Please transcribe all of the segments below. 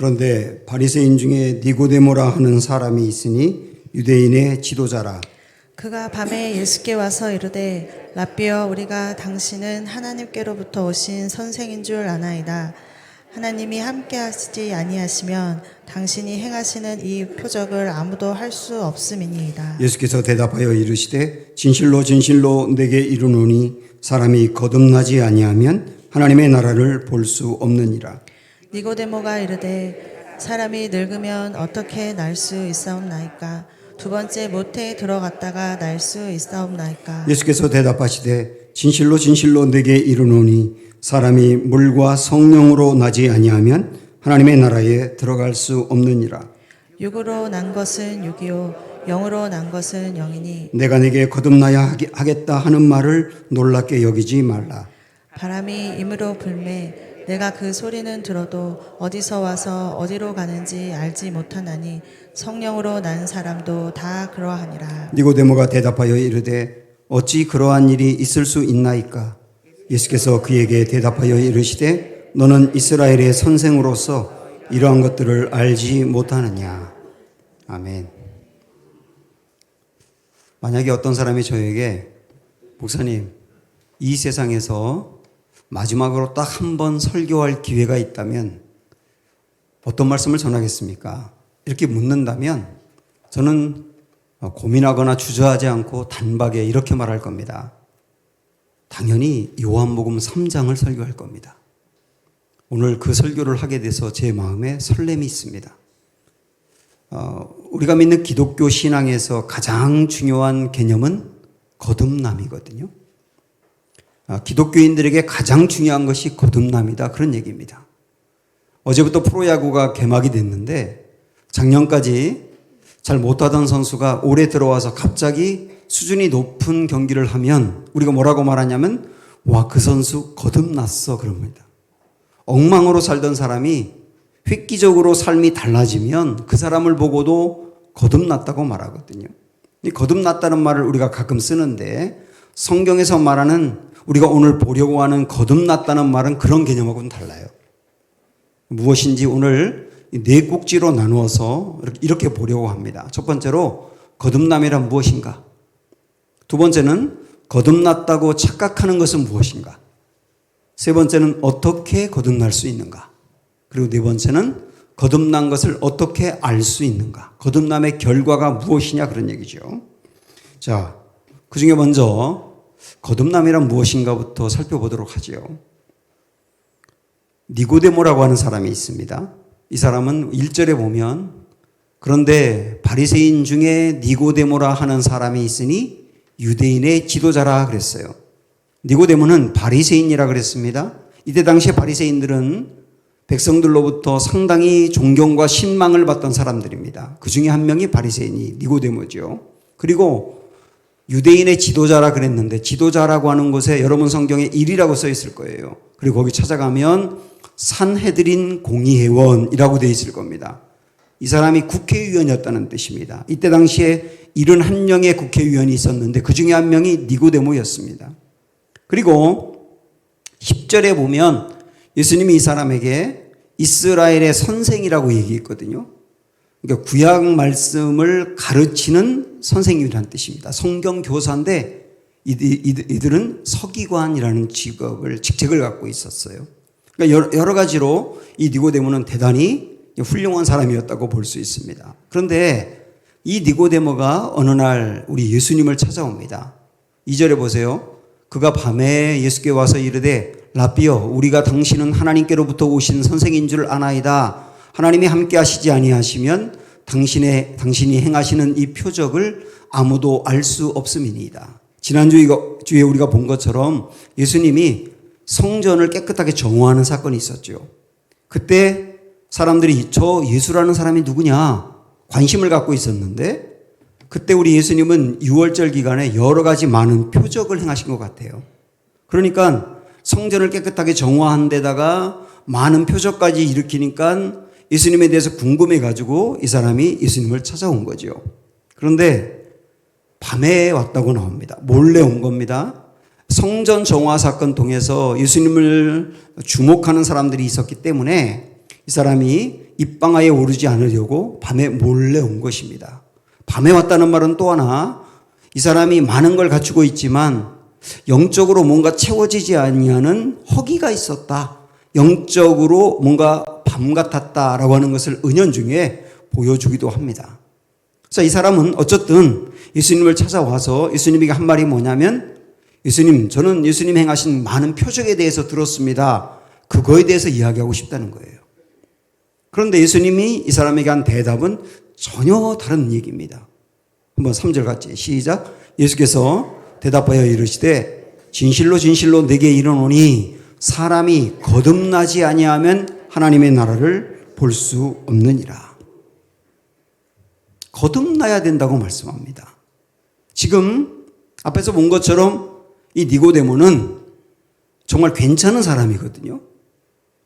그런데 바리새인 중에 니고데모라 하는 사람이 있으니 유대인의 지도자라. 그가 밤에 예수께 와서 이르되 라삐여 우리가 당신은 하나님께로부터 오신 선생인 줄 아나이다. 하나님이 함께 하시지 아니하시면 당신이 행하시는 이 표적을 아무도 할 수 없음이니이다. 예수께서 대답하여 이르시되 진실로 진실로 내게 이르노니 사람이 거듭나지 아니하면 하나님의 나라를 볼 수 없느니라. 니고데모가 이르되 사람이 늙으면 어떻게 날 수 있사옵나이까? 두 번째 모태에 들어갔다가 날 수 있사옵나이까? 예수께서 대답하시되 진실로 진실로 내게 이르노니 사람이 물과 성령으로 나지 아니하면 하나님의 나라에 들어갈 수 없느니라. 육으로 난 것은 육이요 영으로 난 것은 영이니 내가 네게 거듭나야 하겠다 하는 말을 놀랍게 여기지 말라. 바람이 임으로 불매 내가 그 소리는 들어도 어디서 와서 어디로 가는지 알지 못하나니 성령으로 난 사람도 다 그러하니라. 니고데모가 대답하여 이르되 어찌 그러한 일이 있을 수 있나이까? 예수께서 그에게 대답하여 이르시되 너는 이스라엘의 선생으로서 이러한 것들을 알지 못하느냐. 아멘. 만약에 어떤 사람이 저에게 목사님 이 세상에서 마지막으로 딱 한 번 설교할 기회가 있다면 어떤 말씀을 전하겠습니까? 이렇게 묻는다면 저는 고민하거나 주저하지 않고 단박에 이렇게 말할 겁니다. 당연히 요한복음 3장을 설교할 겁니다. 오늘 그 설교를 하게 돼서 제 마음에 설렘이 있습니다. 우리가 믿는 기독교 신앙에서 가장 중요한 개념은 거듭남이거든요. 기독교인들에게 가장 중요한 것이 거듭남이다. 그런 얘기입니다. 어제부터 프로야구가 개막이 됐는데 작년까지 잘 못하던 선수가 올해 들어와서 갑자기 수준이 높은 경기를 하면 우리가 뭐라고 말하냐면 와, 그 선수 거듭났어 그럽니다. 엉망으로 살던 사람이 획기적으로 삶이 달라지면 그 사람을 보고도 거듭났다고 말하거든요. 이 거듭났다는 말을 우리가 가끔 쓰는데 성경에서 말하는 우리가 오늘 보려고 하는 거듭났다는 말은 그런 개념하고는 달라요. 무엇인지 오늘 네 꼭지로 나누어서 이렇게 보려고 합니다. 첫 번째로 거듭남이란 무엇인가? 두 번째는 거듭났다고 착각하는 것은 무엇인가? 세 번째는 어떻게 거듭날 수 있는가? 그리고 네 번째는 거듭난 것을 어떻게 알 수 있는가? 거듭남의 결과가 무엇이냐 그런 얘기죠. 자, 그 중에 먼저 거듭남이란 무엇인가부터 살펴보도록 하죠. 니고데모라고 하는 사람이 있습니다. 이 사람은 1절에 보면 그런데 바리새인 중에 니고데모라 하는 사람이 있으니 유대인의 지도자라 그랬어요. 니고데모는 바리새인이라 그랬습니다. 이때 당시에 바리새인들은 백성들로부터 상당히 존경과 신망을 받던 사람들입니다. 그 중에 한 명이 바리새인이 니고데모죠. 그리고 유대인의 지도자라 그랬는데 지도자라고 하는 곳에 여러분 성경에 일이라고 써 있을 거예요. 그리고 거기 찾아가면 산헤드린 공의회원이라고 되어 있을 겁니다. 이 사람이 국회의원이었다는 뜻입니다. 이때 당시에 71명의 국회의원이 있었는데 그 중에 한 명이 니고데모였습니다. 그리고 10절에 보면 예수님이 이 사람에게 이스라엘의 선생이라고 얘기했거든요. 그러니까 구약 말씀을 가르치는 선생님이라는 뜻입니다. 성경 교사인데 이들은 서기관이라는 직책을 갖고 있었어요. 그러니까 여러 가지로 이 니고데모는 대단히 훌륭한 사람이었다고 볼 수 있습니다. 그런데 이 니고데모가 어느 날 우리 예수님을 찾아옵니다. 2절에 보세요. 그가 밤에 예수께 와서 이르되 라삐여 우리가 당신은 하나님께로부터 오신 선생인 줄 아나이다. 하나님이 함께 하시지 아니하시면 당신이 행하시는 이 표적을 아무도 알 수 없음이니이다. 지난주에 우리가 본 것처럼 예수님이 성전을 깨끗하게 정화하는 사건이 있었죠. 그때 사람들이 저 예수라는 사람이 누구냐 관심을 갖고 있었는데 그때 우리 예수님은 6월절 기간에 여러 가지 많은 표적을 행하신 것 같아요. 그러니까 성전을 깨끗하게 정화한 데다가 많은 표적까지 일으키니까 예수님에 대해서 궁금해가지고 이 사람이 예수님을 찾아온 거죠. 그런데 밤에 왔다고 나옵니다. 몰래 온 겁니다. 성전 정화 사건 통해서 예수님을 주목하는 사람들이 있었기 때문에 이 사람이 입방아에 오르지 않으려고 밤에 몰래 온 것입니다. 밤에 왔다는 말은 또 하나, 이 사람이 많은 걸 갖추고 있지만 영적으로 뭔가 채워지지 아니하는 허기가 있었다. 영적으로 뭔가 밤 같았다라고 하는 것을 은연중에 보여주기도 합니다. 자, 이 사람은 어쨌든 예수님을 찾아와서 예수님에게 한 말이 뭐냐면, 예수님, 저는 예수님 행하신 많은 표적에 대해서 들었습니다. 그거에 대해서 이야기하고 싶다는 거예요. 그런데 예수님이 이 사람에게 한 대답은 전혀 다른 얘기입니다. 한번 3절 같이 시작. 예수께서 대답하여 이르시되 진실로 진실로 내게 이르노니 사람이 거듭나지 아니하면 하나님의 나라를 볼 수 없느니라. 거듭나야 된다고 말씀합니다. 지금 앞에서 본 것처럼 이 니고데모는 정말 괜찮은 사람이거든요.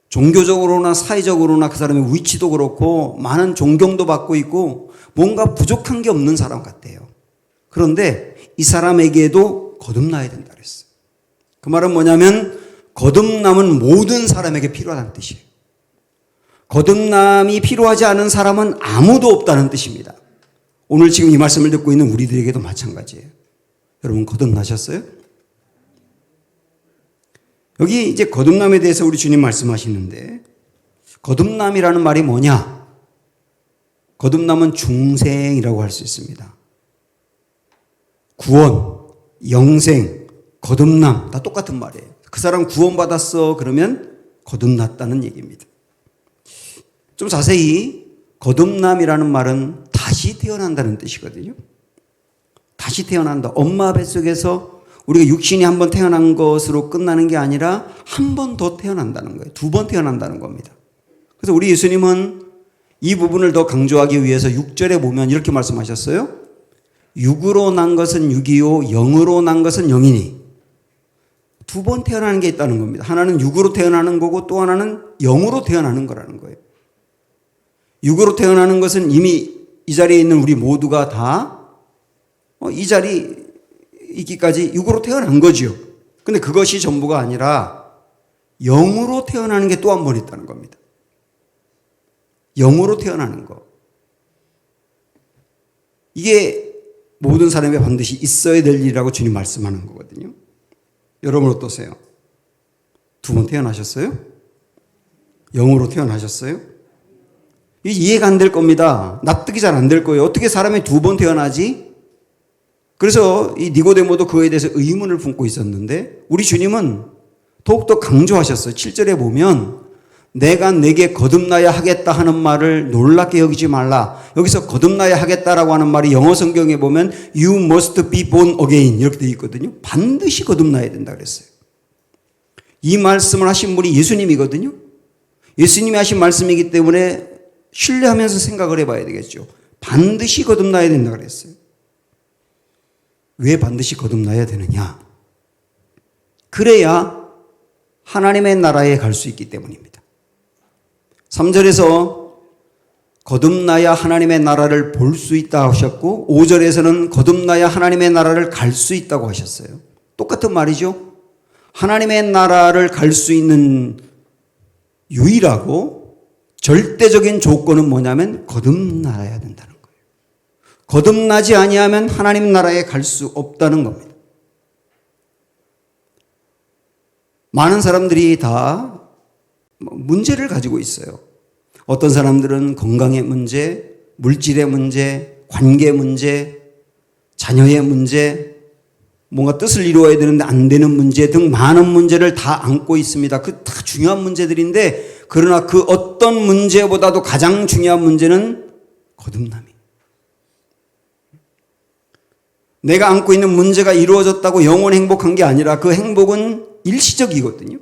종교적으로나 사회적으로나 그 사람의 위치도 그렇고 많은 존경도 받고 있고 뭔가 부족한 게 없는 사람 같아요. 그런데 이 사람에게도 거듭나야 된다 그랬어요. 그 말은 뭐냐면 거듭남은 모든 사람에게 필요하다는 뜻이에요. 거듭남이 필요하지 않은 사람은 아무도 없다는 뜻입니다. 오늘 지금 이 말씀을 듣고 있는 우리들에게도 마찬가지예요. 여러분 거듭나셨어요? 여기 이제 거듭남에 대해서 우리 주님 말씀하시는데, 거듭남이라는 말이 뭐냐? 거듭남은 중생이라고 할 수 있습니다. 구원, 영생, 거듭남 다 똑같은 말이에요. 그 사람 구원받았어 그러면 거듭났다는 얘기입니다. 좀 자세히 거듭남이라는 말은 다시 태어난다는 뜻이거든요. 다시 태어난다. 엄마 뱃속에서 우리가 육신이 한 번 태어난 것으로 끝나는 게 아니라 한 번 더 태어난다는 거예요. 2번 태어난다는 겁니다. 그래서 우리 예수님은 이 부분을 더 강조하기 위해서 6절에 보면 이렇게 말씀하셨어요. 육으로 난 것은 육이요 영으로 난 것은 영이니. 2번 태어나는 게 있다는 겁니다. 하나는 육으로 태어나는 거고 또 하나는 영으로 태어나는 거라는 거예요. 육으로 태어나는 것은 이미 이 자리에 있는 우리 모두가 다 이 자리 있기까지 육으로 태어난 거지요. 근데 그것이 전부가 아니라 영으로 태어나는 게 또 한 번 있다는 겁니다. 영으로 태어나는 거. 이게 모든 사람에 반드시 있어야 될 일이라고 주님 말씀하는 거거든요. 여러분 어떠세요? 2번 태어나셨어요? 영으로 태어나셨어요? 이해가 안 될 겁니다. 납득이 잘 안 될 거예요. 어떻게 사람이 2번 태어나지? 그래서 이 니고데모도 그거에 대해서 의문을 품고 있었는데 우리 주님은 더욱더 강조하셨어요. 7절에 보면 내가 내게 거듭나야 하겠다 하는 말을 놀랍게 여기지 말라. 여기서 거듭나야 하겠다라고 하는 말이 영어 성경에 보면 You must be born again 이렇게 되어 있거든요. 반드시 거듭나야 된다 그랬어요. 이 말씀을 하신 분이 예수님이거든요. 예수님이 하신 말씀이기 때문에 신뢰하면서 생각을 해봐야 되겠죠. 반드시 거듭나야 된다 그랬어요. 왜 반드시 거듭나야 되느냐? 그래야 하나님의 나라에 갈 수 있기 때문입니다. 3절에서 거듭나야 하나님의 나라를 볼 수 있다 하셨고 5절에서는 거듭나야 하나님의 나라를 갈 수 있다고 하셨어요. 똑같은 말이죠. 하나님의 나라를 갈 수 있는 유일하고 절대적인 조건은 뭐냐면 거듭나야 된다는 거예요. 거듭나지 아니하면 하나님 나라에 갈 수 없다는 겁니다. 많은 사람들이 다 문제를 가지고 있어요. 어떤 사람들은 건강의 문제, 물질의 문제, 관계 문제, 자녀의 문제, 뭔가 뜻을 이루어야 되는데 안 되는 문제 등 많은 문제를 다 안고 있습니다. 그 다 중요한 문제들인데 그러나 그 어떤 문제보다도 가장 중요한 문제는 거듭남이에요. 내가 안고 있는 문제가 이루어졌다고 영원 행복한 게 아니라 그 행복은 일시적이거든요.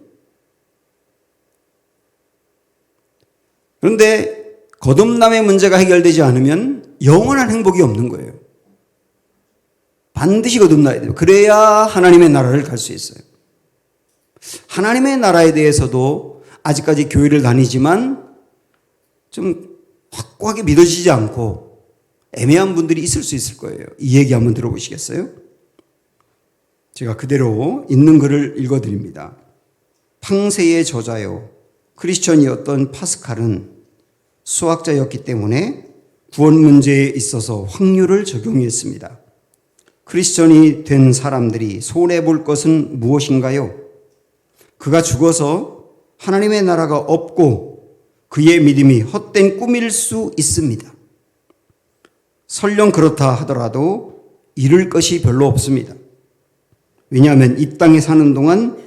그런데 거듭남의 문제가 해결되지 않으면 영원한 행복이 없는 거예요. 반드시 거듭나야 돼요. 그래야 하나님의 나라를 갈 수 있어요. 하나님의 나라에 대해서도 아직까지 교회를 다니지만 좀 확고하게 믿어지지 않고 애매한 분들이 있을 수 있을 거예요. 이 얘기 한번 들어보시겠어요? 제가 그대로 있는 글을 읽어드립니다. 팡세의 저자요 크리스천이었던 파스칼은 수학자였기 때문에 구원 문제에 있어서 확률을 적용했습니다. 크리스천이 된 사람들이 손해볼 것은 무엇인가요? 그가 죽어서 하나님의 나라가 없고 그의 믿음이 헛된 꿈일 수 있습니다. 설령 그렇다 하더라도 잃을 것이 별로 없습니다. 왜냐하면 이 땅에 사는 동안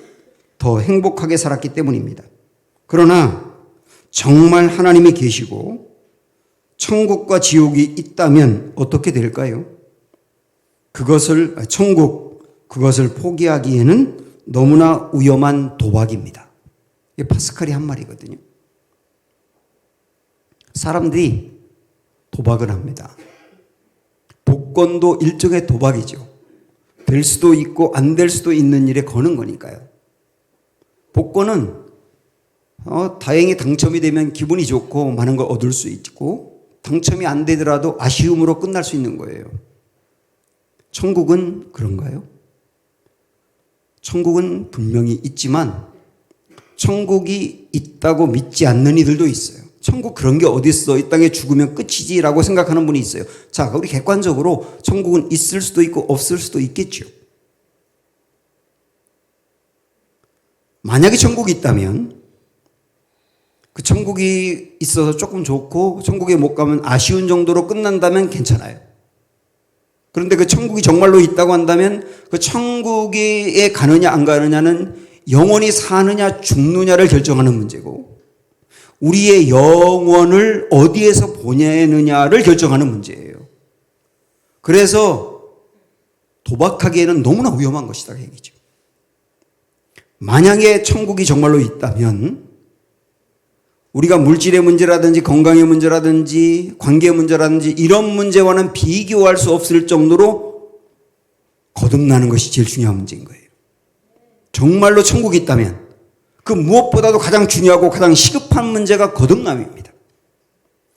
더 행복하게 살았기 때문입니다. 그러나 정말 하나님이 계시고 천국과 지옥이 있다면 어떻게 될까요? 그것을 포기하기에는 너무나 위험한 도박입니다. 이게 파스칼이 한 말이거든요. 사람들이 도박을 합니다. 복권도 일종의 도박이죠. 될 수도 있고 안 될 수도 있는 일에 거는 거니까요. 복권은 다행히 당첨이 되면 기분이 좋고 많은 걸 얻을 수 있고 당첨이 안 되더라도 아쉬움으로 끝날 수 있는 거예요. 천국은 그런가요? 천국은 분명히 있지만 천국이 있다고 믿지 않는 이들도 있어요. 천국 그런 게 어디 있어? 이 땅에 죽으면 끝이지라고 생각하는 분이 있어요. 자, 우리 객관적으로 천국은 있을 수도 있고 없을 수도 있겠죠. 만약에 천국이 있다면 그 천국이 있어서 조금 좋고 천국에 못 가면 아쉬운 정도로 끝난다면 괜찮아요. 그런데 그 천국이 정말로 있다고 한다면 그 천국에 가느냐 안 가느냐는 영원히 사느냐 죽느냐를 결정하는 문제고 우리의 영혼을 어디에서 보내느냐를 결정하는 문제예요. 그래서 도박하기에는 너무나 위험한 것이다 그 얘기죠. 만약에 천국이 정말로 있다면 우리가 물질의 문제라든지 건강의 문제라든지 관계의 문제라든지 이런 문제와는 비교할 수 없을 정도로 거듭나는 것이 제일 중요한 문제인 거예요. 정말로 천국이 있다면 그 무엇보다도 가장 중요하고 가장 시급한 문제가 거듭남입니다.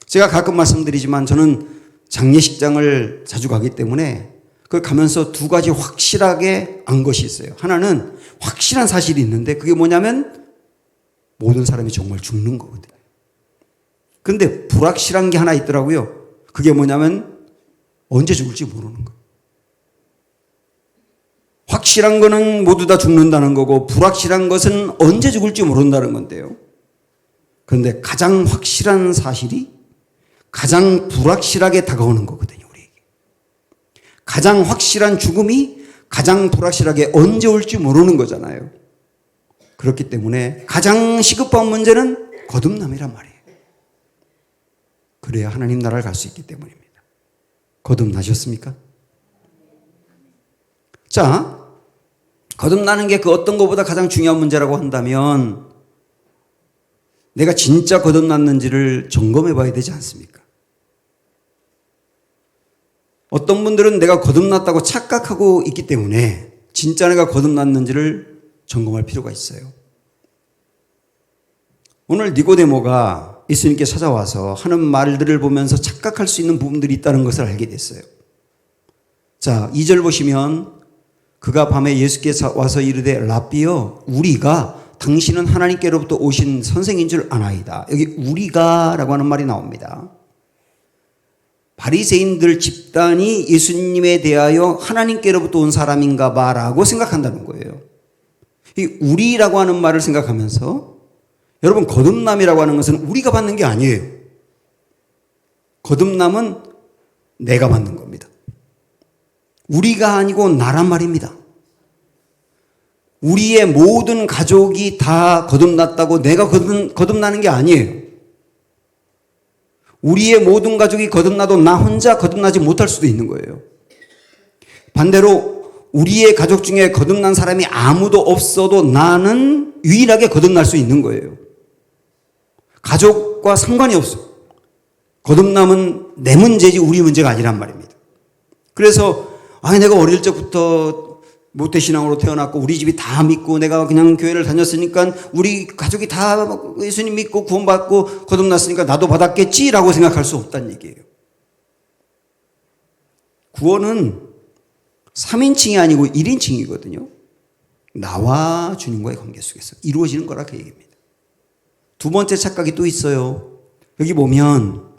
제가 가끔 말씀드리지만 저는 장례식장을 자주 가기 때문에 그걸 가면서 두 가지 확실하게 안 것이 있어요. 하나는 확실한 사실이 있는데 그게 뭐냐면 모든 사람이 정말 죽는 거거든요. 그런데 불확실한 게 하나 있더라고요. 그게 뭐냐면 언제 죽을지 모르는 거예요. 확실한 거는 모두 다 죽는다는 거고 불확실한 것은 언제 죽을지 모른다는 건데요. 그런데 가장 확실한 사실이 가장 불확실하게 다가오는 거거든요. 우리에게. 가장 확실한 죽음이 가장 불확실하게 언제 올지 모르는 거잖아요. 그렇기 때문에 가장 시급한 문제는 거듭남이란 말이에요. 그래야 하나님 나라를 갈 수 있기 때문입니다. 거듭나셨습니까? 자, 거듭나는 게 그 어떤 것보다 가장 중요한 문제라고 한다면 내가 진짜 거듭났는지를 점검해 봐야 되지 않습니까? 어떤 분들은 내가 거듭났다고 착각하고 있기 때문에 진짜 내가 거듭났는지를 점검할 필요가 있어요. 오늘 니고데모가 예수님께 찾아와서 하는 말들을 보면서 착각할 수 있는 부분들이 있다는 것을 알게 됐어요. 자, 2절 보시면 그가 밤에 예수께 와서 이르되 랍비여 우리가 당신은 하나님께로부터 오신 선생인 줄 아나이다. 여기 우리가 라고 하는 말이 나옵니다. 바리새인들 집단이 예수님에 대하여 하나님께로부터 온 사람인가 봐라고 생각한다는 거예요. 이 우리라고 하는 말을 생각하면서 여러분 거듭남이라고 하는 것은 우리가 받는 게 아니에요. 거듭남은 내가 받는 겁니다. 우리가 아니고 나란 말입니다. 우리의 모든 가족이 다 거듭났다고 내가 거듭나는 게 아니에요. 우리의 모든 가족이 거듭나도 나 혼자 거듭나지 못할 수도 있는 거예요. 반대로 우리의 가족 중에 거듭난 사람이 아무도 없어도 나는 유일하게 거듭날 수 있는 거예요. 가족과 상관이 없어. 거듭남은 내 문제지 우리 문제가 아니란 말입니다. 그래서 내가 어릴 적부터 모태신앙으로 태어났고 우리 집이 다 믿고 내가 그냥 교회를 다녔으니까 우리 가족이 다 예수님 믿고 구원받고 거듭났으니까 나도 받았겠지라고 생각할 수 없다는 얘기예요. 구원은 3인칭이 아니고 1인칭이거든요. 나와 주님과의 관계 속에서 이루어지는 거라 그 얘기입니다. 두 번째 착각이 또 있어요. 여기 보면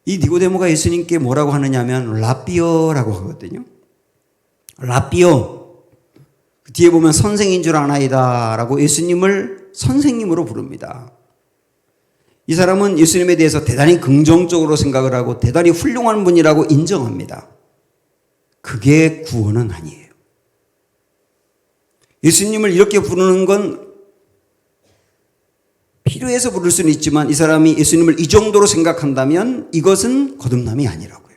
이 니고데모가 예수님께 뭐라고 하느냐면 라삐어라고 하거든요. 라삐어. 그 뒤에 보면 선생인 줄 아나이다 라고 예수님을 선생님으로 부릅니다. 이 사람은 예수님에 대해서 대단히 긍정적으로 생각을 하고 대단히 훌륭한 분이라고 인정합니다. 그게 구원은 아니에요. 예수님을 이렇게 부르는 건 필요해서 부를 수는 있지만 이 사람이 예수님을 이 정도로 생각한다면 이것은 거듭남이 아니라고요.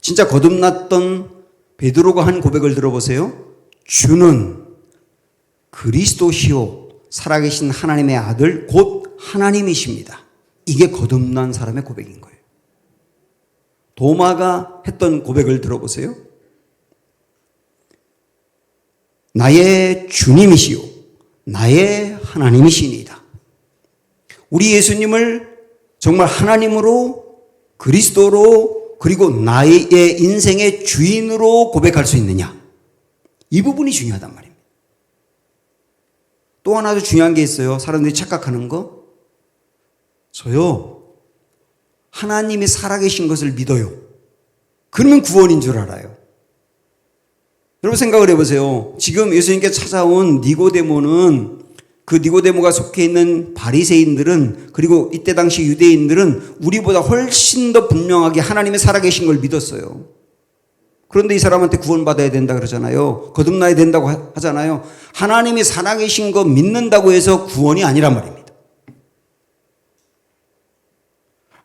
진짜 거듭났던 베드로가 한 고백을 들어보세요. 주는 그리스도시요 살아계신 하나님의 아들 곧 하나님이십니다. 이게 거듭난 사람의 고백인 거예요. 도마가 했던 고백을 들어보세요. 나의 주님이시요 나의 하나님이시니이다. 우리 예수님을 정말 하나님으로 그리스도로 그리고 나의 인생의 주인으로 고백할 수 있느냐, 이 부분이 중요하단 말입니다. 또 하나 더 중요한 게 있어요. 사람들이 착각하는 거. 저요 하나님이 살아계신 것을 믿어요. 그러면 구원인 줄 알아요. 여러분 생각을 해보세요. 지금 예수님께 찾아온 니고데모는, 그 니고데모가 속해 있는 바리새인들은, 그리고 이때 당시 유대인들은 우리보다 훨씬 더 분명하게 하나님이 살아계신 걸 믿었어요. 그런데 이 사람한테 구원받아야 된다 그러잖아요. 거듭나야 된다고 하잖아요. 하나님이 살아계신 거 믿는다고 해서 구원이 아니란 말입니다.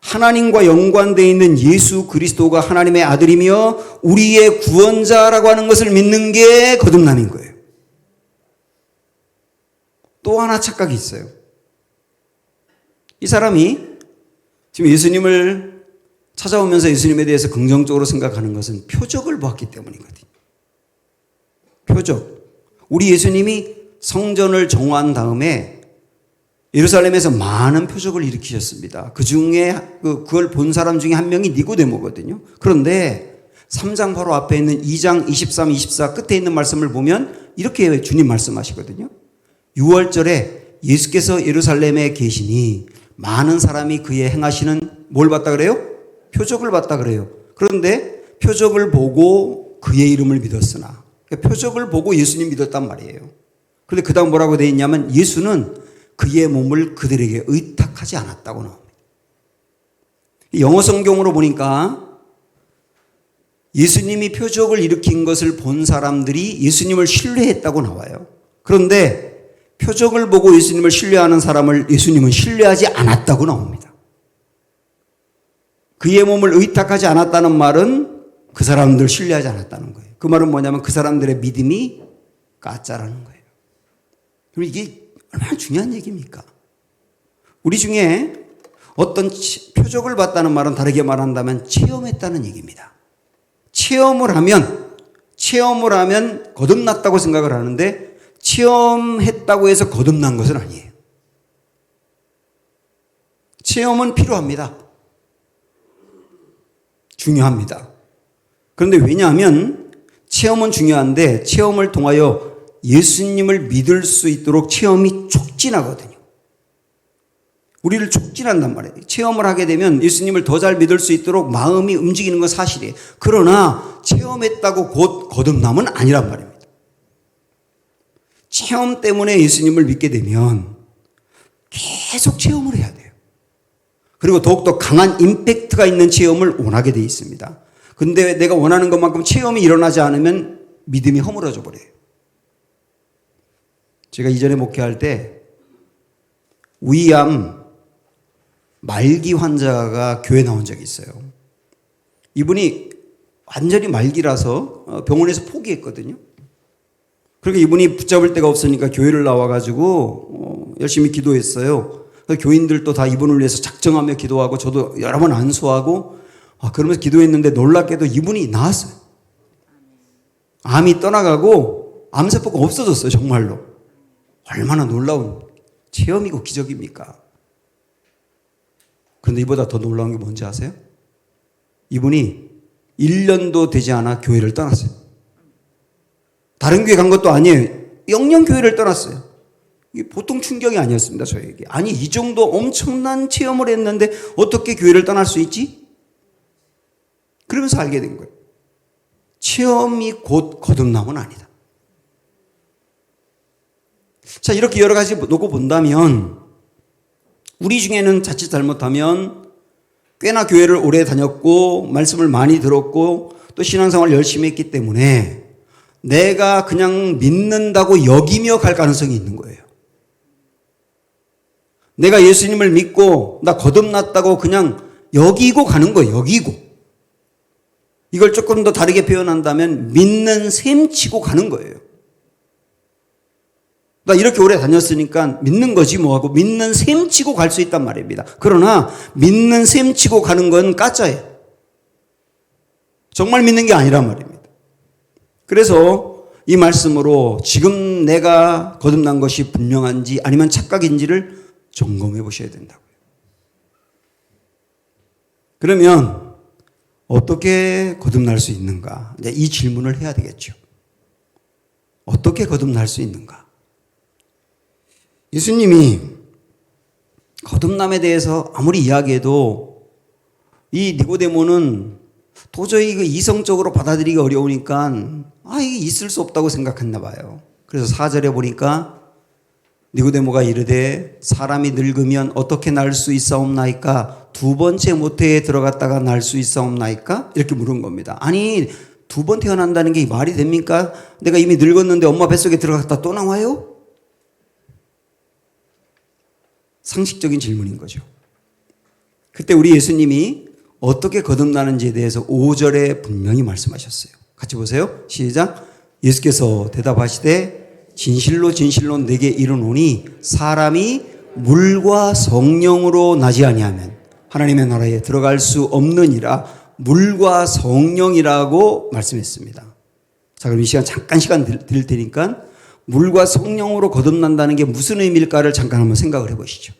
하나님과 연관되어 있는 예수 그리스도가 하나님의 아들이며 우리의 구원자라고 하는 것을 믿는 게 거듭남인 거예요. 또 하나 착각이 있어요. 이 사람이 지금 예수님을 찾아오면서 예수님에 대해서 긍정적으로 생각하는 것은 표적을 보았기 때문이거든요. 표적. 우리 예수님이 성전을 정화한 다음에 예루살렘에서 많은 표적을 일으키셨습니다. 그 중에 그걸 본 사람 중에 한 명이 니고데모거든요. 그런데 3장 바로 앞에 있는 2장 23, 24 끝에 있는 말씀을 보면 이렇게 주님 말씀하시거든요. 6월절에 예수께서 예루살렘에 계시니 많은 사람이 그의 행하시는 뭘 봤다 그래요? 표적을 봤다 그래요. 그런데 표적을 보고 그의 이름을 믿었으나, 그러니까 표적을 보고 예수님 믿었단 말이에요. 그런데 그 다음 뭐라고 되어 있냐면 예수는 그의 몸을 그들에게 의탁하지 않았다고 나옵니다. 영어 성경으로 보니까 예수님이 표적을 일으킨 것을 본 사람들이 예수님을 신뢰했다고 나와요. 그런데 표적을 보고 예수님을 신뢰하는 사람을 예수님은 신뢰하지 않았다고 나옵니다. 그의 몸을 의탁하지 않았다는 말은 그 사람들 신뢰하지 않았다는 거예요. 그 말은 뭐냐면 그 사람들의 믿음이 가짜라는 거예요. 그럼 이게 얼마나 중요한 얘기입니까? 우리 중에 어떤 표적을 봤다는 말은 다르게 말한다면 체험했다는 얘기입니다. 체험을 하면 거듭났다고 생각을 하는데 체험했다고 해서 거듭난 것은 아니에요. 체험은 필요합니다. 중요합니다. 그런데 왜냐하면 체험은 중요한데 체험을 통하여 예수님을 믿을 수 있도록 체험이 촉진하거든요. 우리를 촉진한단 말이에요. 체험을 하게 되면 예수님을 더 잘 믿을 수 있도록 마음이 움직이는 건 사실이에요. 그러나 체험했다고 곧 거듭남은 아니란 말입니다. 체험 때문에 예수님을 믿게 되면 계속 체험을 해야 돼요. 그리고 더욱더 강한 임팩트가 있는 체험을 원하게 되어 있습니다. 근데 내가 원하는 것만큼 체험이 일어나지 않으면 믿음이 허물어져 버려요. 제가 이전에 목회할 때 위암 말기 환자가 교회 나온 적이 있어요. 이분이 완전히 말기라서 병원에서 포기했거든요. 그러니까 이분이 붙잡을 데가 없으니까 교회를 나와가지고 열심히 기도했어요. 교인들도 다 이분을 위해서 작정하며 기도하고 저도 여러 번 안수하고 그러면서 기도했는데 놀랍게도 이분이 나았어요. 암이 떠나가고 암세포가 없어졌어요. 정말로. 얼마나 놀라운 체험이고 기적입니까? 그런데 이보다 더 놀라운 게 뭔지 아세요? 이분이 1년도 되지 않아 교회를 떠났어요. 다른 교회 간 것도 아니에요. 영영 교회를 떠났어요. 이게 보통 충격이 아니었습니다, 저에게. 아니, 이 정도 엄청난 체험을 했는데 어떻게 교회를 떠날 수 있지? 그러면서 알게 된 거예요. 체험이 곧 거듭남은 아니다. 자, 이렇게 여러 가지 놓고 본다면 우리 중에는 자칫 잘못하면 꽤나 교회를 오래 다녔고 말씀을 많이 들었고 또 신앙생활을 열심히 했기 때문에 내가 그냥 믿는다고 여기며 갈 가능성이 있는 거예요. 내가 예수님을 믿고 나 거듭났다고 그냥 여기고 가는 거예요. 여기고. 이걸 조금 더 다르게 표현한다면 믿는 셈 치고 가는 거예요. 나 이렇게 오래 다녔으니까 믿는 거지 뭐 하고 믿는 셈 치고 갈 수 있단 말입니다. 그러나 믿는 셈 치고 가는 건 가짜예요. 정말 믿는 게 아니란 말입니다. 그래서 이 말씀으로 지금 내가 거듭난 것이 분명한지 아니면 착각인지를 점검해 보셔야 된다고요. 그러면 어떻게 거듭날 수 있는가? 이제 이 질문을 해야 되겠죠. 어떻게 거듭날 수 있는가? 예수님이 거듭남에 대해서 아무리 이야기해도 이 니고데모는 도저히 그 이성적으로 받아들이기 어려우니까 이게 있을 수 없다고 생각했나 봐요. 그래서 4절에 보니까 니고데모가 이르되 사람이 늙으면 어떻게 날 수 있사옵나이까? 두 번째 모태에 들어갔다가 날 수 있사옵나이까? 이렇게 물은 겁니다. 아니, 두 번 태어난다는 게 말이 됩니까? 내가 이미 늙었는데 엄마 뱃속에 들어갔다 또 나와요? 상식적인 질문인 거죠. 그때 우리 예수님이 어떻게 거듭나는지에 대해서 5절에 분명히 말씀하셨어요. 같이 보세요. 시작. 예수께서 대답하시되 진실로 진실로 내게 이르노니 사람이 물과 성령으로 나지 아니하면 하나님의 나라에 들어갈 수 없느니라. 물과 성령이라고 말씀했습니다. 자, 그럼 이 잠깐 시간 드릴 테니까 물과 성령으로 거듭난다는 게 무슨 의미일까를 잠깐 한번 생각을 해보시죠.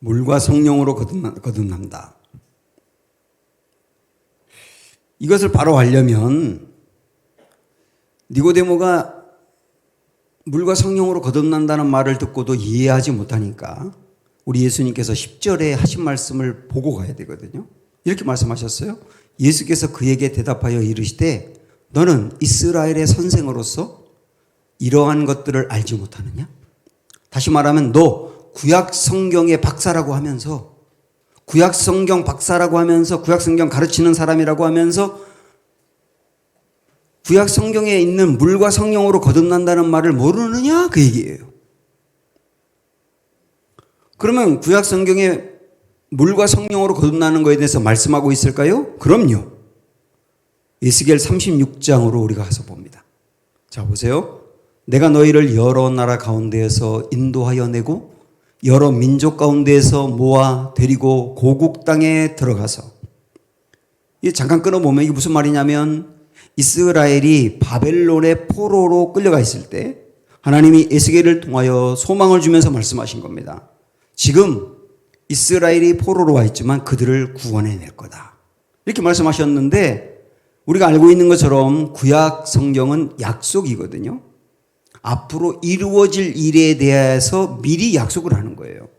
물과 성령으로 거듭난다. 이것을 바로 알려면 니고데모가 물과 성령으로 거듭난다는 말을 듣고도 이해하지 못하니까 우리 예수님께서 10절에 하신 말씀을 보고 가야 되거든요. 이렇게 말씀하셨어요. 예수께서 그에게 대답하여 이르시되 너는 이스라엘의 선생으로서 이러한 것들을 알지 못하느냐? 다시 말하면 너 구약 성경의 박사라고 하면서 구약 성경 박사라고 하면서 구약 성경 가르치는 사람이라고 하면서 구약 성경에 있는 물과 성령으로 거듭난다는 말을 모르느냐? 그 얘기예요. 그러면 구약 성경에 물과 성령으로 거듭나는 것에 대해서 말씀하고 있을까요? 그럼요. 에스겔 36장으로 우리가 가서 봅니다. 자, 보세요. 내가 너희를 여러 나라 가운데에서 인도하여 내고 여러 민족 가운데에서 모아 데리고 고국 땅에 들어가서 이 잠깐 끊어보면 이게 무슨 말이냐면 이스라엘이 바벨론의 포로로 끌려가 있을 때 하나님이 에스겔을 통하여 소망을 주면서 말씀하신 겁니다. 지금 이스라엘이 포로로 와 있지만 그들을 구원해낼 거다. 이렇게 말씀하셨는데 우리가 알고 있는 것처럼 구약 성경은 약속이거든요. 앞으로 이루어질 일에 대해서 미리 약속을 하는 거예요.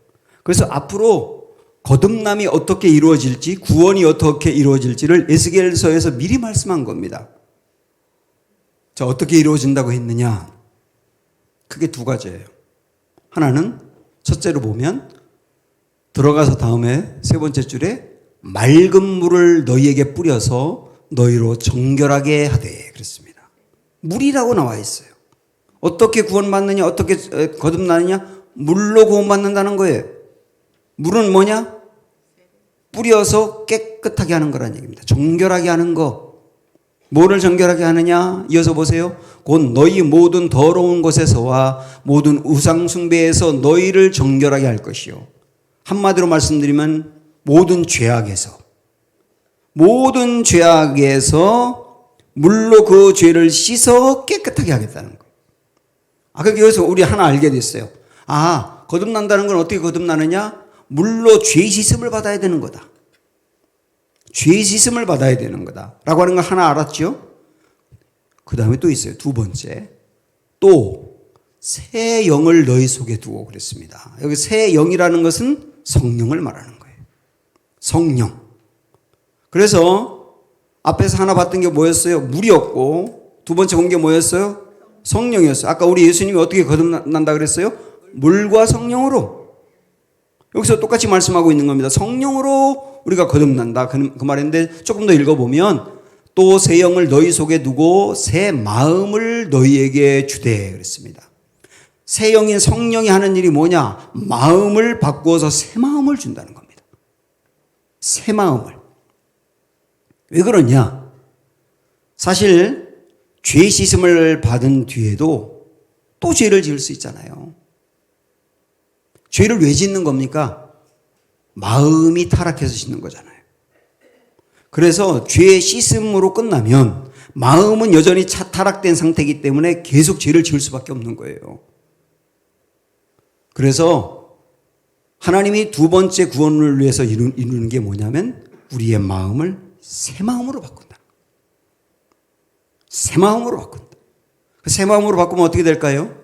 그래서 앞으로 거듭남이 어떻게 이루어질지, 구원이 어떻게 이루어질지를 에스겔서에서 미리 말씀한 겁니다. 자, 어떻게 이루어진다고 했느냐? 크게 두 가지예요. 하나는 첫째로 보면 들어가서 다음에 세 번째 줄에 맑은 물을 너희에게 뿌려서 너희로 정결하게 하되 그랬습니다. 물이라고 나와 있어요. 어떻게 구원받느냐, 어떻게 거듭나느냐? 물로 구원받는다는 거예요. 물은 뭐냐? 뿌려서 깨끗하게 하는 거라는 얘기입니다. 정결하게 하는 거. 뭐를 정결하게 하느냐? 이어서 보세요. 곧 너희 모든 더러운 것에서와 모든 우상 숭배에서 너희를 정결하게 할 것이요. 한마디로 말씀드리면 모든 죄악에서 물로 그 죄를 씻어 깨끗하게 하겠다는 거예요. 그러니까 여기서 우리 하나 알게 됐어요. 거듭난다는 건 어떻게 거듭나느냐? 물로 죄 씻음을 받아야 되는 거다. 죄 씻음을 받아야 되는 거다. 라고 하는 거 하나 알았죠? 그 다음에 또 있어요. 두 번째. 또 새 영을 너희 속에 두고 그랬습니다. 여기 새 영이라는 것은 성령을 말하는 거예요. 성령. 그래서 앞에서 하나 봤던 게 뭐였어요? 물이었고, 두 번째 본 게 뭐였어요? 성령이었어요. 아까 우리 예수님이 어떻게 거듭난다 그랬어요? 물과 성령으로. 여기서 똑같이 말씀하고 있는 겁니다. 성령으로 우리가 거듭난다. 그 말인데 조금 더 읽어보면 또 새 영을 너희 속에 두고 새 마음을 너희에게 주되 그랬습니다. 새 영인 성령이 하는 일이 뭐냐? 마음을 바꾸어서 새 마음을 준다는 겁니다. 새 마음을. 왜 그러냐? 사실 죄 씻음을 받은 뒤에도 또 죄를 지을 수 있잖아요. 죄를 왜 짓는 겁니까? 마음이 타락해서 짓는 거잖아요. 그래서 죄 씻음으로 끝나면 마음은 여전히 타락된 상태이기 때문에 계속 죄를 지을 수밖에 없는 거예요. 그래서 하나님이 두 번째 구원을 위해서 이루는 게 뭐냐면 우리의 마음을 새 마음으로 바꾼다. 새 마음으로 바꾼다. 새 마음으로 바꾸면 어떻게 될까요?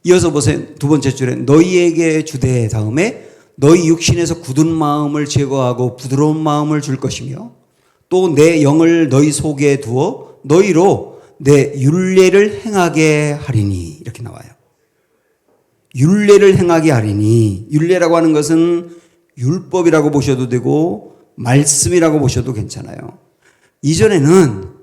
이어서 보세요. 두 번째 줄에 너희에게 주되 다음에 너희 육신에서 굳은 마음을 제거하고 부드러운 마음을 줄 것이며 또 내 영을 너희 속에 두어 너희로 내 율례를 행하게 하리니 이렇게 나와요. 율례를 행하게 하리니 율례라고 하는 것은 율법이라고 보셔도 되고 말씀이라고 보셔도 괜찮아요. 이전에는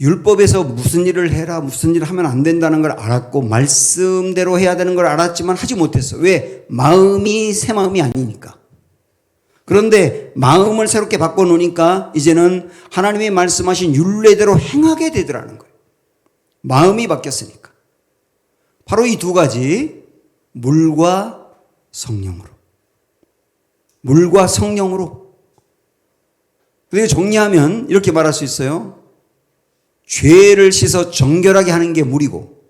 율법에서 무슨 일을 해라 무슨 일을 하면 안 된다는 걸 알았고 말씀대로 해야 되는 걸 알았지만 하지 못했어. 왜? 마음이 새 마음이 아니니까. 그런데 마음을 새롭게 바꿔놓으니까 이제는 하나님이 말씀하신 율례대로 행하게 되더라는 거예요. 마음이 바뀌었으니까. 바로 이 두 가지 물과 성령으로. 물과 성령으로. 그리고 정리하면 이렇게 말할 수 있어요. 죄를 씻어 정결하게 하는 게 물이고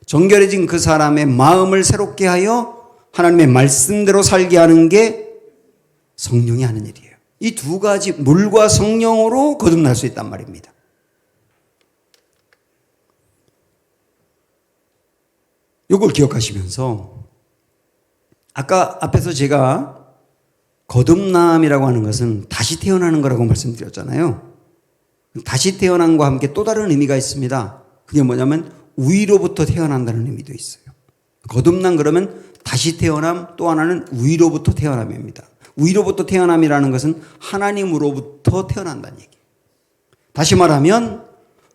정결해진 그 사람의 마음을 새롭게 하여 하나님의 말씀대로 살게 하는 게 성령이 하는 일이에요. 이 두 가지 물과 성령으로 거듭날 수 있단 말입니다. 이걸 기억하시면서 아까 앞에서 제가 거듭남이라고 하는 것은 다시 태어나는 거라고 말씀드렸잖아요. 다시 태어남과 함께 또 다른 의미가 있습니다. 그게 뭐냐면 위로부터 태어난다는 의미도 있어요. 거듭남 그러면 다시 태어남 또 하나는 위로부터 태어남입니다. 위로부터 태어남이라는 것은 하나님으로부터 태어난다는 얘기예요. 다시 말하면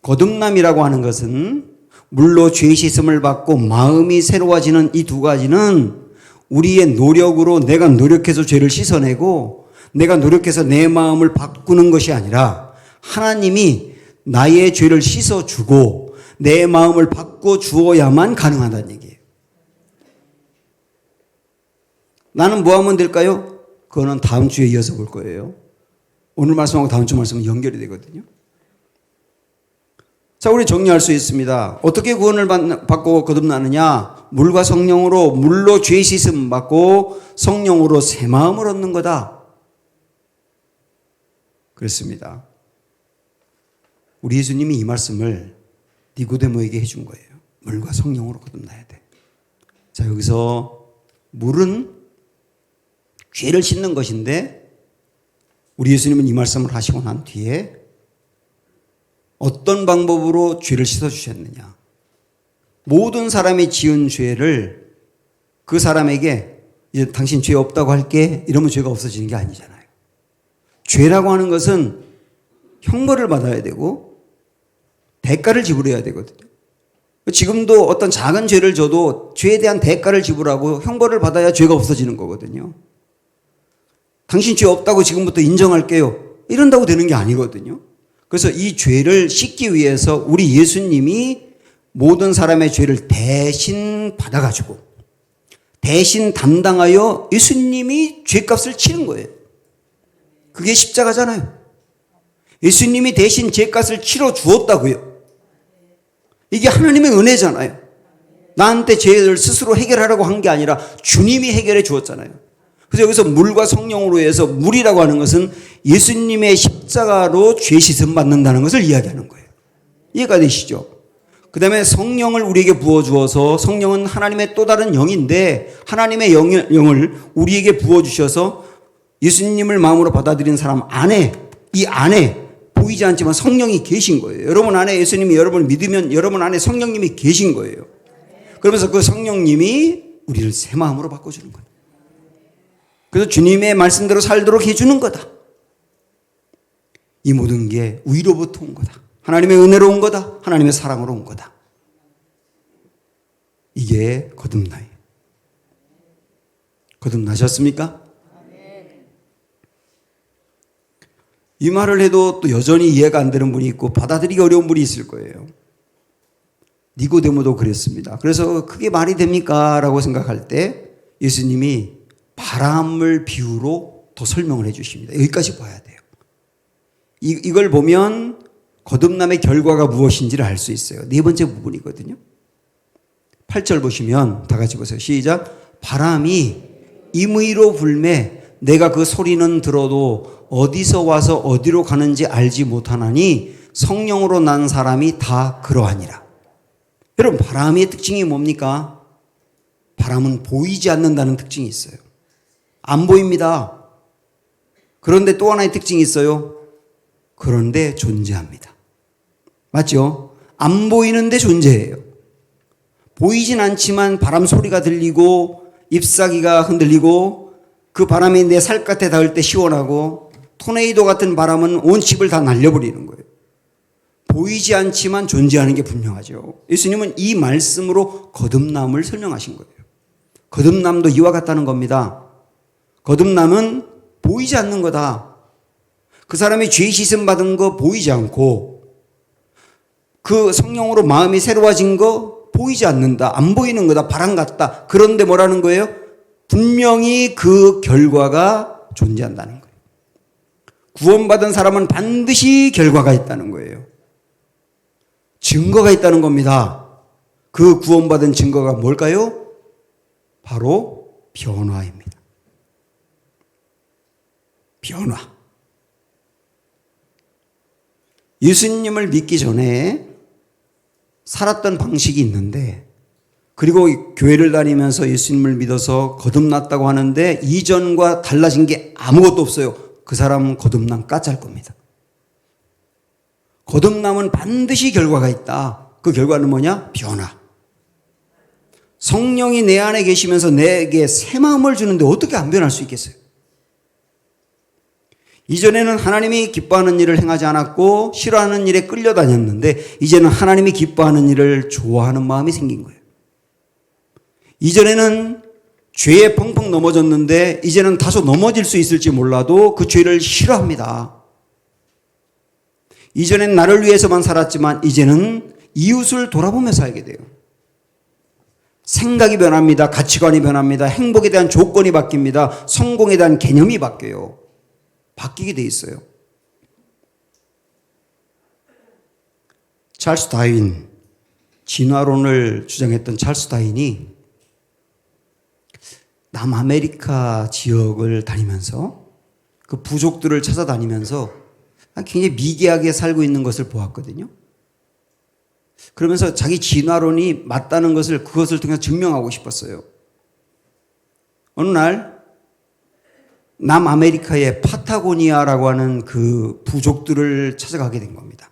거듭남이라고 하는 것은 물로 죄 씻음을 받고 마음이 새로워지는 이 두 가지는 우리의 노력으로 내가 노력해서 죄를 씻어내고 내가 노력해서 내 마음을 바꾸는 것이 아니라 하나님이 나의 죄를 씻어주고 내 마음을 바꿔주어야만 가능하다는 얘기예요. 나는 뭐 하면 될까요? 그거는 다음 주에 이어서 볼 거예요. 오늘 말씀하고 다음 주 말씀은 연결이 되거든요. 자, 우리 정리할 수 있습니다. 어떻게 구원을 받고 거듭나느냐? 물과 성령으로, 물로 죄 씻음 받고 성령으로 새 마음을 얻는 거다. 그랬습니다. 우리 예수님이 이 말씀을 니고데모에게 해준 거예요. 물과 성령으로 거듭나야 돼. 자, 여기서 물은 죄를 씻는 것인데 우리 예수님은 이 말씀을 하시고 난 뒤에 어떤 방법으로 죄를 씻어주셨느냐. 모든 사람이 지은 죄를 그 사람에게 이제 당신 죄 없다고 할게 이러면 죄가 없어지는 게 아니잖아요. 죄라고 하는 것은 형벌을 받아야 되고 대가를 지불해야 되거든요. 지금도 어떤 작은 죄를 져도 죄에 대한 대가를 지불하고 형벌을 받아야 죄가 없어지는 거거든요. 당신 죄 없다고 지금부터 인정할게요. 이런다고 되는 게 아니거든요. 그래서 이 죄를 씻기 위해서 우리 예수님이 모든 사람의 죄를 대신 받아가지고 대신 담당하여 예수님이 죄값을 치는 거예요. 그게 십자가잖아요. 예수님이 대신 죄값을 치러 주었다고요. 이게 하나님의 은혜잖아요. 나한테 죄를 스스로 해결하라고 한 게 아니라 주님이 해결해 주었잖아요. 그래서 여기서 물과 성령으로 해서 물이라고 하는 것은 예수님의 십자가로 죄 씻음 받는다는 것을 이야기하는 거예요. 이해가 되시죠? 그 다음에 성령을 우리에게 부어주어서, 성령은 하나님의 또 다른 영인데 하나님의 영을 우리에게 부어주셔서 예수님을 마음으로 받아들인 사람 안에, 이 안에 보이지 않지만 성령이 계신 거예요. 여러분 안에 예수님이 여러분을 믿으면 여러분 안에 성령님이 계신 거예요. 그러면서 그 성령님이 우리를 새 마음으로 바꿔주는 거예요. 그래서 주님의 말씀대로 살도록 해주는 거다. 이 모든 게 위로부터 온 거다. 하나님의 은혜로 온 거다. 하나님의 사랑으로 온 거다. 이게 거듭나요. 거듭나셨습니까? 이 말을 해도 또 여전히 이해가 안 되는 분이 있고 받아들이기 어려운 분이 있을 거예요. 니고데모도 그랬습니다. 그래서 그게 말이 됩니까? 라고 생각할 때 예수님이 바람을 비유로 더 설명을 해 주십니다. 여기까지 봐야 돼요. 이걸 보면 거듭남의 결과가 무엇인지를 알 수 있어요. 네 번째 부분이거든요. 8절 보시면 다 같이 보세요. 시작. 바람이 임의로 불매 내가 그 소리는 들어도 어디서 와서 어디로 가는지 알지 못하나니 성령으로 난 사람이 다 그러하니라. 여러분 바람의 특징이 뭡니까? 바람은 보이지 않는다는 특징이 있어요. 안 보입니다. 그런데 또 하나의 특징이 있어요. 그런데 존재합니다. 맞죠? 안 보이는데 존재해요. 보이진 않지만 바람 소리가 들리고 잎사귀가 흔들리고 그 바람이 내 살갗에 닿을 때 시원하고 토네이도 같은 바람은 온 집을 다 날려버리는 거예요. 보이지 않지만 존재하는 게 분명하죠. 예수님은 이 말씀으로 거듭남을 설명하신 거예요. 거듭남도 이와 같다는 겁니다. 거듭남은 보이지 않는 거다. 그 사람이 죄 씻음 받은 거 보이지 않고 그 성령으로 마음이 새로워진 거 보이지 않는다. 안 보이는 거다. 바람 같다. 그런데 뭐라는 거예요? 분명히 그 결과가 존재한다는 거예요. 구원받은 사람은 반드시 결과가 있다는 거예요. 증거가 있다는 겁니다. 그 구원받은 증거가 뭘까요? 바로 변화입니다. 변화. 예수님을 믿기 전에 살았던 방식이 있는데 그리고 교회를 다니면서 예수님을 믿어서 거듭났다고 하는데 이전과 달라진 게 아무것도 없어요. 그 사람은 거듭남 까짤 겁니다. 거듭남은 반드시 결과가 있다. 그 결과는 뭐냐? 변화. 성령이 내 안에 계시면서 내게 새 마음을 주는데 어떻게 안 변할 수 있겠어요? 이전에는 하나님이 기뻐하는 일을 행하지 않았고 싫어하는 일에 끌려다녔는데 이제는 하나님이 기뻐하는 일을 좋아하는 마음이 생긴 거예요. 이전에는 죄에 펑펑 넘어졌는데 이제는 다소 넘어질 수 있을지 몰라도 그 죄를 싫어합니다. 이전엔 나를 위해서만 살았지만 이제는 이웃을 돌아보며 살게 돼요. 생각이 변합니다. 가치관이 변합니다. 행복에 대한 조건이 바뀝니다. 성공에 대한 개념이 바뀌어요. 바뀌게 돼 있어요. 찰스 다윈, 진화론을 주장했던 찰스 다윈이 남아메리카 지역을 다니면서 그 부족들을 찾아다니면서 굉장히 미개하게 살고 있는 것을 보았거든요. 그러면서 자기 진화론이 맞다는 것을 그것을 통해서 증명하고 싶었어요. 어느 날 남아메리카의 파타고니아라고 하는 그 부족들을 찾아가게 된 겁니다.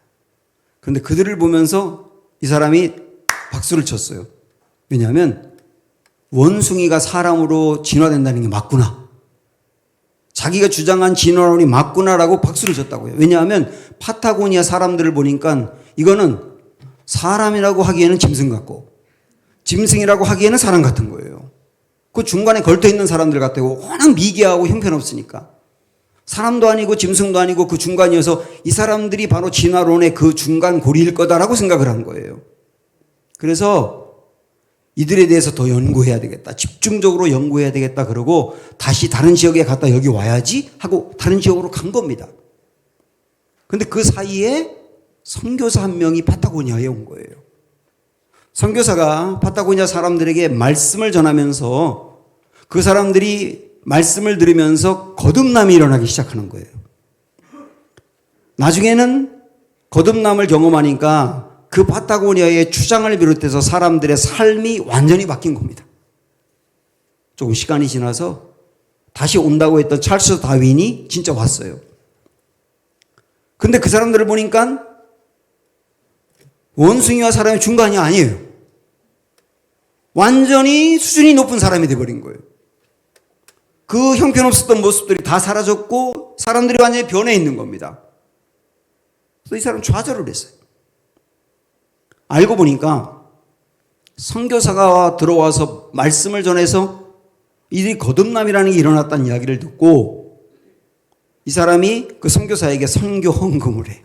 그런데 그들을 보면서 이 사람이 박수를 쳤어요. 왜냐하면 원숭이가 사람으로 진화된다는 게 맞구나. 자기가 주장한 진화론이 맞구나라고 박수를 쳤다고요. 왜냐하면 파타고니아 사람들을 보니까 이거는 사람이라고 하기에는 짐승 같고 짐승이라고 하기에는 사람 같은 거예요. 그 중간에 걸터 있는 사람들 같아요. 워낙 미개하고 형편없으니까. 사람도 아니고 짐승도 아니고 그 중간이어서 이 사람들이 바로 진화론의 그 중간 고리일 거다라고 생각을 한 거예요. 그래서 이들에 대해서 더 연구해야 되겠다. 집중적으로 연구해야 되겠다. 그러고 다시 다른 지역에 갔다 여기 와야지 하고 다른 지역으로 간 겁니다. 근데 그 사이에 선교사 한 명이 파타고니아에 온 거예요. 선교사가 파타고니아 사람들에게 말씀을 전하면서 그 사람들이 말씀을 들으면서 거듭남이 일어나기 시작하는 거예요. 나중에는 거듭남을 경험하니까 그 파타고니아의 추장을 비롯해서 사람들의 삶이 완전히 바뀐 겁니다. 조금 시간이 지나서 다시 온다고 했던 찰스 다윈이 진짜 왔어요. 근데 그 사람들을 보니까 원숭이와 사람의 중간이 아니에요. 완전히 수준이 높은 사람이 돼버린 거예요. 그 형편없었던 모습들이 다 사라졌고 사람들이 완전히 변해 있는 겁니다. 그래서 이 사람 좌절을 했어요. 알고 보니까 선교사가 들어와서 말씀을 전해서 이들이 거듭남이라는 게 일어났다는 이야기를 듣고 이 사람이 그 선교사에게 선교 헌금을 해요.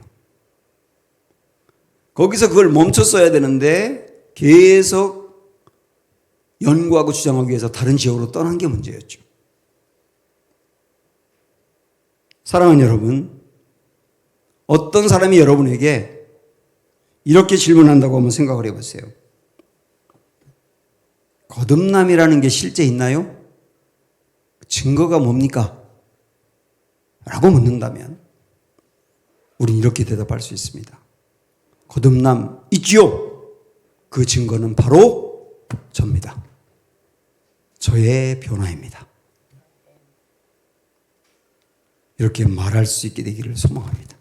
거기서 그걸 멈췄어야 되는데 계속 연구하고 주장하기 위해서 다른 지역으로 떠난 게 문제였죠. 사랑하는 여러분, 어떤 사람이 여러분에게 이렇게 질문한다고 한번 생각을 해보세요. 거듭남이라는 게 실제 있나요? 증거가 뭡니까? 라고 묻는다면 우리는 이렇게 대답할 수 있습니다. 거듭남 있지요? 그 증거는 바로 접니다. 저의 변화입니다. 이렇게 말할 수 있게 되기를 소망합니다.